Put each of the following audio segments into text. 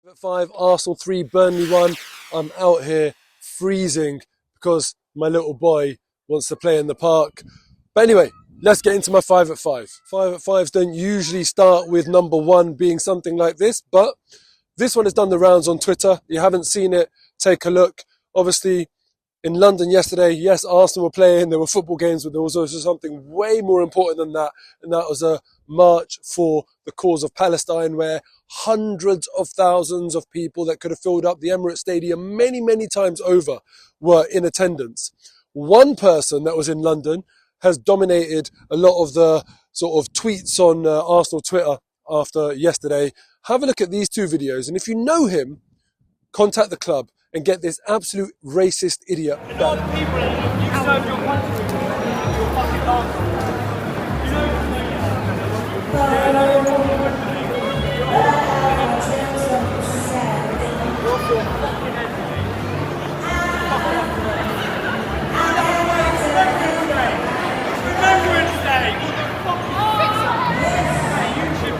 At 5, Arsenal 3, Burnley 1. I'm out here freezing because my little boy wants to play in the park. But anyway, let's get into my 5 at 5. 5 at 5s don't usually start with number 1 being something like this, but this one has done the rounds on Twitter. If you haven't seen it, take a look. Obviously, in London yesterday, yes, Arsenal were playing, there were football games, but there was also something way more important than that, and that was a march for the cause of Palestine, where hundreds of thousands of people that could have filled up the Emirates Stadium many, many times over were in attendance. One person that was in London has dominated a lot of the sort of tweets on Arsenal Twitter after yesterday. Have a look at these 2 videos, and if you know him, contact the club and get this absolute racist idiot back. A lot of people, you serve your country, you're fucking Arsenal. You Remembrance Day! What the fuck? You should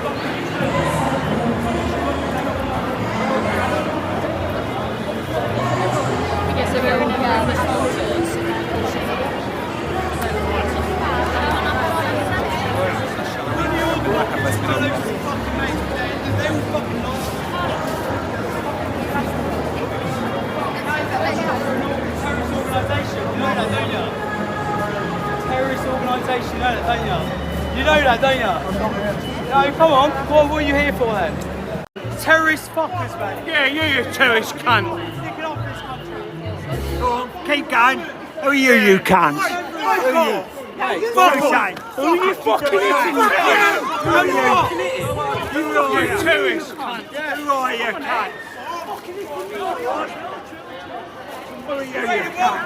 You know that, don't you? No, come on. What are you here for then? Terrorist fuckers, man. Yeah, you terrorist cunt. Sticking off this country. Go on, keep going. Who are you cunt? Who are you? Fuck off. Who are you fucking hitting? Who are you? You terrorist cunt. Who are you, cunt? Who are you, cunt?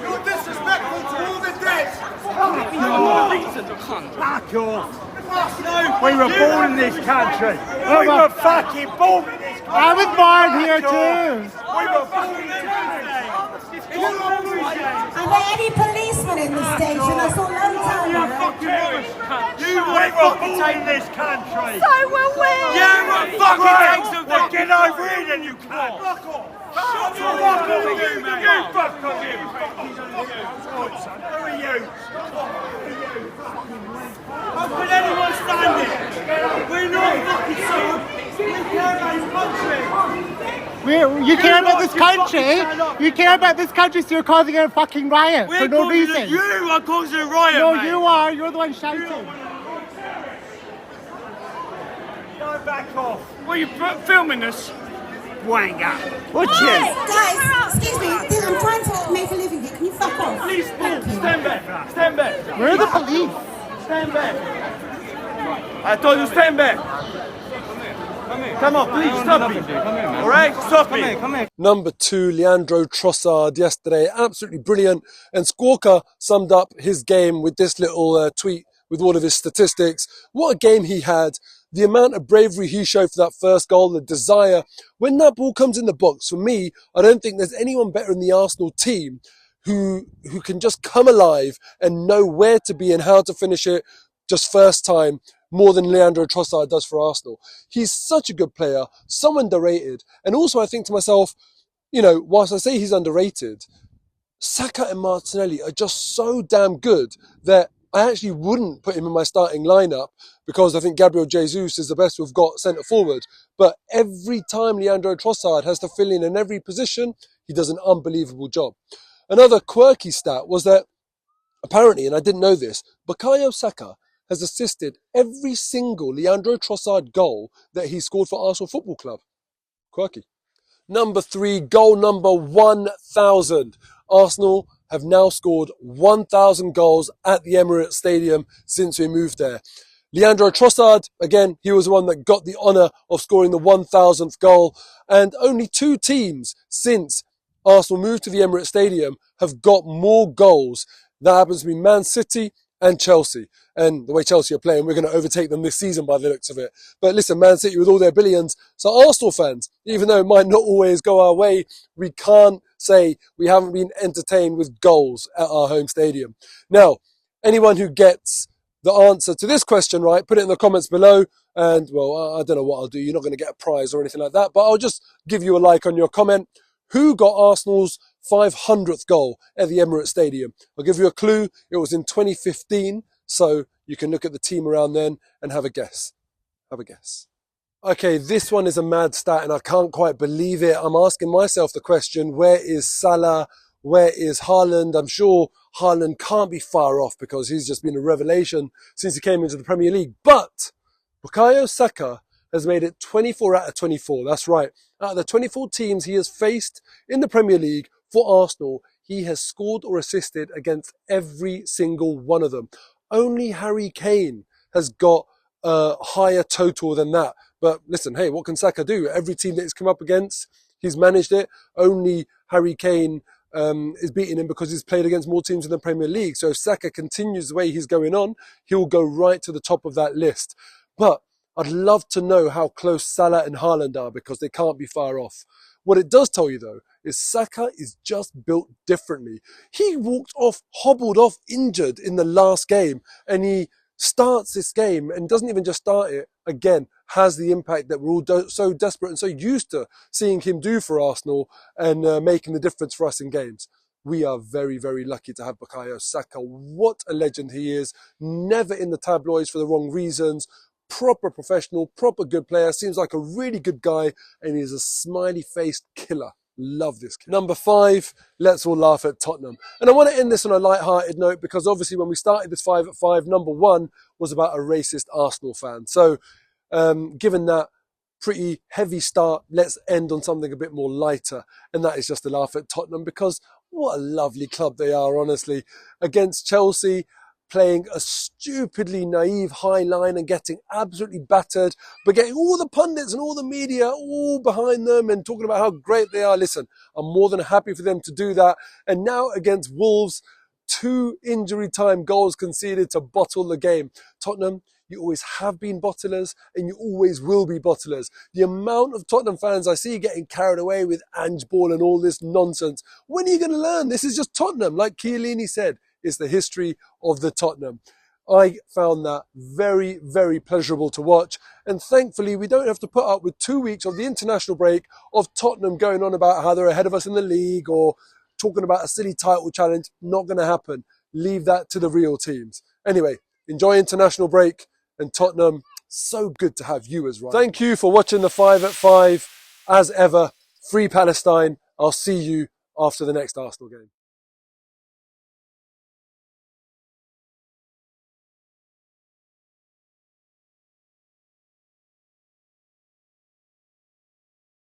You're disrespectful to all the dead! Fuck off. We were born in this country. We were fucking born in this country. I was born here too! We were born in this country. Are there any policemen in this station? I saw no time. You were born in this country. So were we! Yeah, we're fucking takes of that. Get over here then, you cunt. Fuck off. Fuck off you, man. You fuck off you. Who are you? How can anyone stand it? We're not fucking so. We care about this country. You care about this country? You care about this country, so you're causing a fucking riot for no reason. You are causing a riot, No, mate. you are. You're the one shouting. Go back off. What are you filming us? Wanger. What's Guys, excuse me. I'm trying to make a living here. Can you fuck off? Please, Thank you. stand back. Stand back. Where are the police? Stand back. I told you stand back. Come on, please, stop it. Alright, stop it. Come here. Number 2, Leandro Trossard yesterday, absolutely brilliant. And Squawka summed up his game with this little tweet with all of his statistics. What a game he had. The amount of bravery he showed for that first goal, the desire. When that ball comes in the box, for me, I don't think there's anyone better in the Arsenal team who can just come alive and know where to be and how to finish it just first time more than Leandro Trossard does for Arsenal. He's such a good player, so underrated. And also I think to myself, you know, whilst I say he's underrated, Saka and Martinelli are just so damn good that I actually wouldn't put him in my starting lineup because I think Gabriel Jesus is the best we've got centre forward. But every time Leandro Trossard has to fill in every position, he does an unbelievable job. Another quirky stat was that apparently, and I didn't know this, Bukayo Saka has assisted every single Leandro Trossard goal that he scored for Arsenal Football Club. Quirky. Number 3, goal number 1,000. Arsenal have now scored 1,000 goals at the Emirates Stadium since we moved there. Leandro Trossard, again, he was the one that got the honour of scoring the 1,000th goal. And only 2 teams since Arsenal moved to the Emirates Stadium have got more goals. That happens to be Man City and Chelsea. And the way Chelsea are playing, we're going to overtake them this season by the looks of it. But listen, Man City with all their billions. So Arsenal fans, even though it might not always go our way, we can't say we haven't been entertained with goals at our home stadium. Now, anyone who gets the answer to this question right, put it in the comments below. And, well, I don't know what I'll do. You're not going to get a prize or anything like that, but I'll just give you a like on your comment. Who got Arsenal's 500th goal at the Emirates Stadium? I'll give you a clue. It was in 2015, so you can look at the team around then and have a guess. Have a guess. Okay, this one is a mad stat and I can't quite believe it. I'm asking myself the question, where is Salah? Where is Haaland? I'm sure Haaland can't be far off because he's just been a revelation since he came into the Premier League. But Bukayo Saka has made it 24 out of 24. That's right. Out of the 24 teams he has faced in the Premier League for Arsenal, he has scored or assisted against every single one of them. Only Harry Kane has got a higher total than that. But listen, hey, what can Saka do? Every team that he's come up against, he's managed it. Only Harry Kane is beating him because he's played against more teams in the Premier League. So if Saka continues the way he's going on, he'll go right to the top of that list. But I'd love to know how close Salah and Haaland are because they can't be far off. What it does tell you, though, is Saka is just built differently. He walked off, hobbled off injured in the last game, and he starts this game and doesn't even just start it, again, has the impact that we're all so desperate and so used to seeing him do for Arsenal and making the difference for us in games. We are very, very lucky to have Bukayo Saka. What a legend he is. Never in the tabloids for the wrong reasons. Proper professional, proper good player. Seems like a really good guy and he's a smiley-faced killer. Love this kid. Number 5, let's all laugh at Tottenham. And I want to end this on a light-hearted note because obviously when we started this 5 at 5, number 1 was about a racist Arsenal fan. So given that pretty heavy start, let's end on something a bit more lighter. And that is just to laugh at Tottenham because what a lovely club they are, honestly. Against Chelsea, playing a stupidly naive high line and getting absolutely battered, but getting all the pundits and all the media all behind them and talking about how great they are. Listen, I'm more than happy for them to do that. And now against Wolves, 2 injury time goals conceded to bottle the game. Tottenham, you always have been bottlers and you always will be bottlers. The amount of Tottenham fans I see getting carried away with Ange Ball and all this nonsense. When are you going to learn? This is just Tottenham. Like Chiellini said, it's the history of the Tottenham. I found that very, very pleasurable to watch. And thankfully, we don't have to put up with 2 weeks of the international break of Tottenham going on about how they're ahead of us in the league or talking about a silly title challenge. Not going to happen. Leave that to the real teams. Anyway, enjoy international break. And Tottenham, so good to have you as well. Thank you for watching the 5 at 5. As ever, free Palestine. I'll see you after the next Arsenal game.